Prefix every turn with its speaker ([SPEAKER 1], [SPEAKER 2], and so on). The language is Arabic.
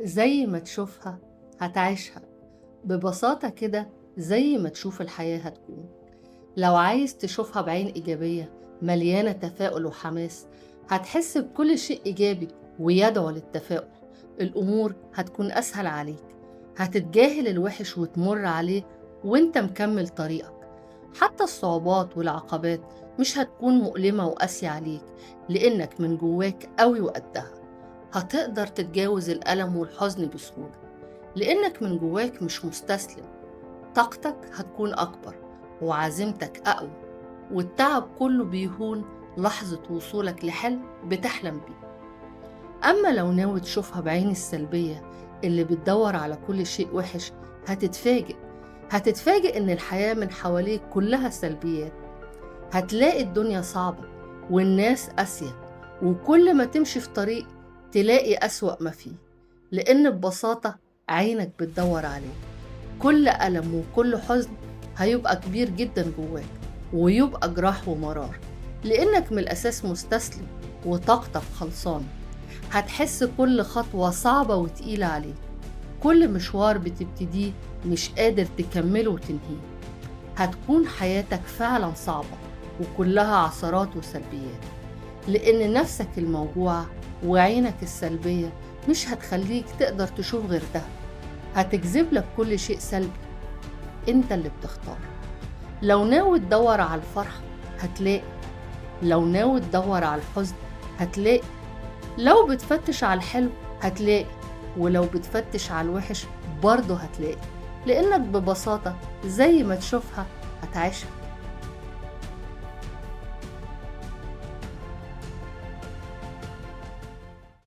[SPEAKER 1] زي ما تشوفها هتعيشها، ببساطة كده. زي ما تشوف الحياة هتكون. لو عايز تشوفها بعين إيجابية مليانة تفاؤل وحماس، هتحس بكل شيء إيجابي ويدعو للتفاؤل. الأمور هتكون أسهل عليك، هتتجاهل الوحش وتمر عليه وانت مكمل طريقك. حتى الصعوبات والعقبات مش هتكون مؤلمة وقاسية عليك، لأنك من جواك قوي وقدها. هتقدر تتجاوز الألم والحزن بسهولة، لأنك من جواك مش مستسلم. طاقتك هتكون أكبر وعزيمتك أقوى، والتعب كله بيهون لحظة وصولك لحلم بتحلم بيه. أما لو ناوي تشوفها بعين السلبية اللي بتدور على كل شيء وحش، هتتفاجئ إن الحياة من حواليك كلها سلبيات. هتلاقي الدنيا صعبة والناس قاسية، وكل ما تمشي في طريق تلاقي أسوأ ما فيه، لأن ببساطة عينك بتدور عليه. كل ألم وكل حزن هيبقى كبير جدا جواك، ويبقى جراح ومرار، لأنك من الأساس مستسلم وطاقتك خلصانة. هتحس كل خطوة صعبة وتقيلة عليك، كل مشوار بتبتديه مش قادر تكمله وتنهيه. هتكون حياتك فعلا صعبة وكلها عثرات وسلبيات، لأن نفسك الموجوعة وعينك السلبية مش هتخليك تقدر تشوف غير ده. هتجذب لك كل شيء سلبي، انت اللي بتختار. لو ناوي تدور على الفرح هتلاقي، لو ناوي تدور على الحزن هتلاقي، لو بتفتش على الحلو هتلاقي، ولو بتفتش على الوحش برضه هتلاقي، لأنك ببساطة زي ما تشوفها هتعيشها.